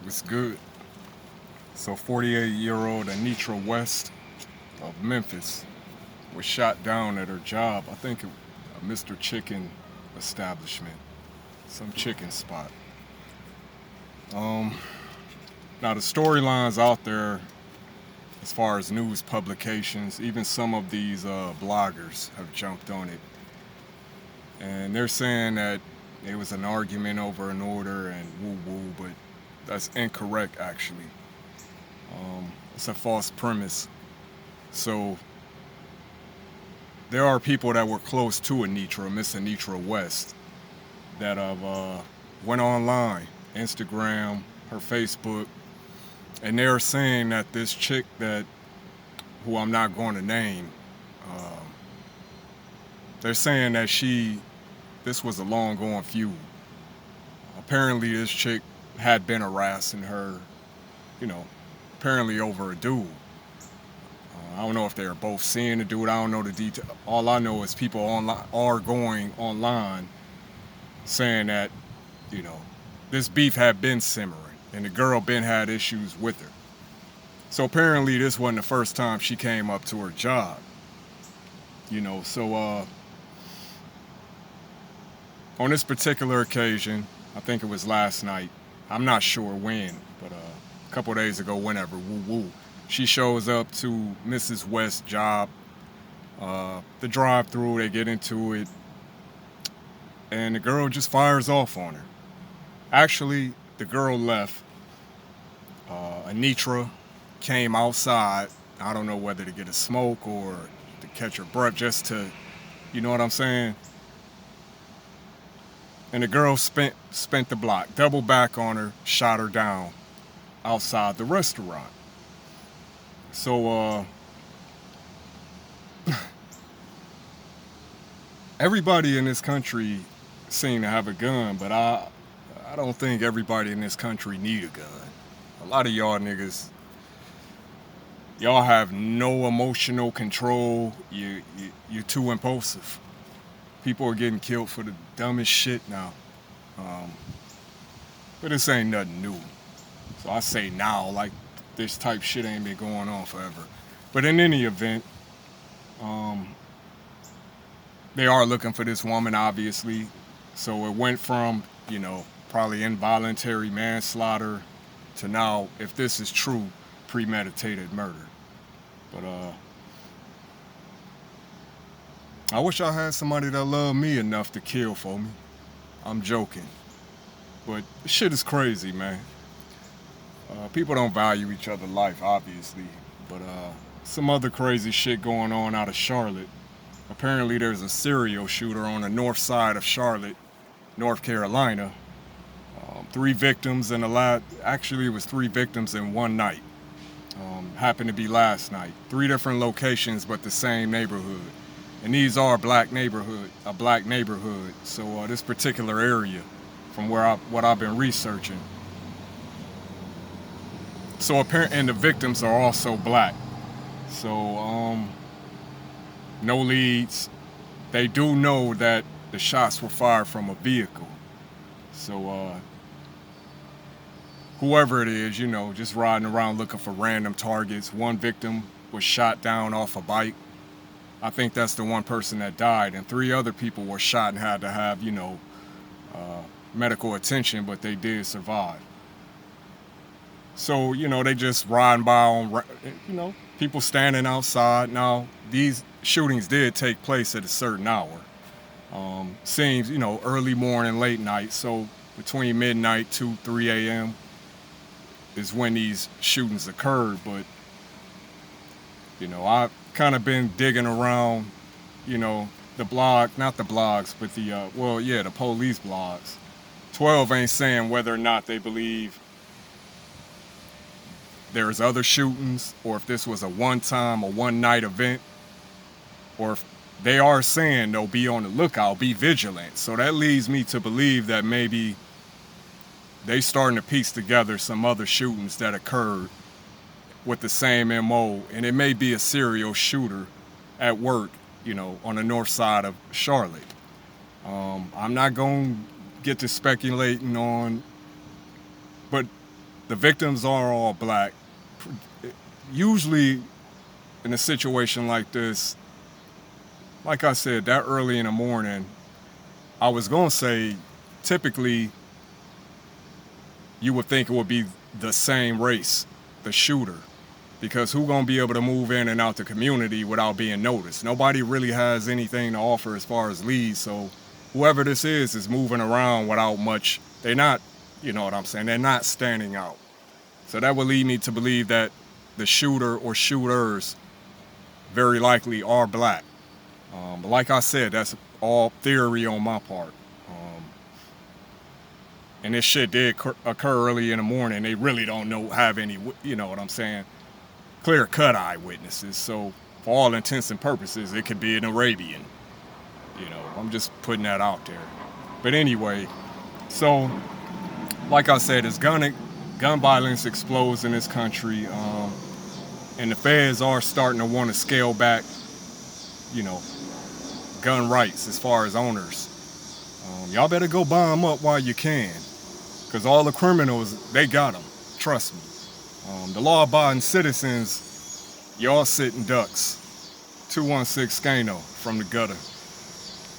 It's good. So 48-year-old Anitra West of Memphis was shot down at her job. I think a Mr. Chicken establishment, some chicken spot. Um, Now the storylines out there, as far as news publications, even some of these bloggers have jumped on it, and they're saying that it was an argument over an order and woo woo, but that's incorrect actually. It's a false premise. So there are people that were close to Anitra, Miss Anitra West, that have went online, Instagram, her Facebook, and they're saying that this chick that who I'm not going to name, um, they're saying that this was a long going feud. Apparently, this chick had been harassing her, you know, apparently over a dude. I don't know if they're both seeing the dude. I don't know the detail. All I know is people online are going online saying that, you know, this beef had been simmering and the girl been had issues with her. So apparently this wasn't the first time she came up to her job. So on this particular occasion, I think it was last night. I'm not sure when, but a couple of days ago, whenever, woo woo. She shows up to Mrs. West's job, the drive-through. They get into it, and the girl just fires off on her. Actually, the girl left. Anitra came outside. I don't know whether to get a smoke or to catch her breath, just to, you know what I'm saying? And the girl spent the block, doubled back on her, shot her down outside the restaurant. So everybody in this country seem to have a gun, but I don't think everybody in this country need a gun. A lot of y'all niggas, y'all have no emotional control. You're too impulsive. People are getting killed for the dumbest shit now. Um, but this ain't nothing new. So I say now, like this type shit ain't been going on forever. But in any event, um, they are looking for this woman, obviously. So it went from, probably involuntary manslaughter to now, if this is true, premeditated murder. But I wish I had somebody that loved me enough to kill for me. I'm joking. But shit is crazy, man. People don't value each other's life, obviously. But some other crazy shit going on out of Charlotte. Apparently, there's a serial shooter on the north side of Charlotte, North Carolina. Three victims in actually, it was three victims in one night. Happened to be last night. Three different locations, but the same neighborhood. And these are a black neighborhood. So this particular area, from what I've been researching. So apparently, and the victims are also black. So no leads. They do know that the shots were fired from a vehicle. So whoever it is, just riding around looking for random targets. One victim was shot down off a bike. I think that's the one person that died, and three other people were shot and had to have, medical attention, but they did survive. So, they just riding by on, people standing outside. Now, these shootings did take place at a certain hour. Seems, early morning, late night. So between midnight to 3 a.m. is when these shootings occurred. But, I've kind of been digging around, the blog, not the blogs, but the police blogs. 12 ain't saying whether or not they believe there's other shootings, or if this was a one-time, a one-night event, or if they are saying they'll be on the lookout, be vigilant. So that leads me to believe that maybe they starting to piece together some other shootings that occurred with the same MO, and it may be a serial shooter at work, on the north side of Charlotte. I'm not going to get to speculating on, but The victims are all black. Usually, in a situation like this, like I said, that early in the morning, I was gonna say, typically, you would think it would be the same race, the shooter, because who gonna be able to move in and out the community without being noticed? Nobody really has anything to offer as far as leads, so whoever this is moving around without much. They're not, you know what I'm saying, they're not standing out. So that would lead me to believe that the shooter or shooters very likely are black. But like I said, that's all theory on my part. And this shit did occur early in the morning. They really don't have any, you know what I'm saying, clear-cut eyewitnesses. So for all intents and purposes, it could be an Arabian. You know, I'm just putting that out there. But anyway, so like I said, as gun violence explodes in this country, and the feds are starting to want to scale back, you know, gun rights as far as owners. Y'all better go buy them up while you can, because all the criminals, they got them. Trust me. The law-abiding citizens, y'all sitting ducks. 216 Scano from the gutter.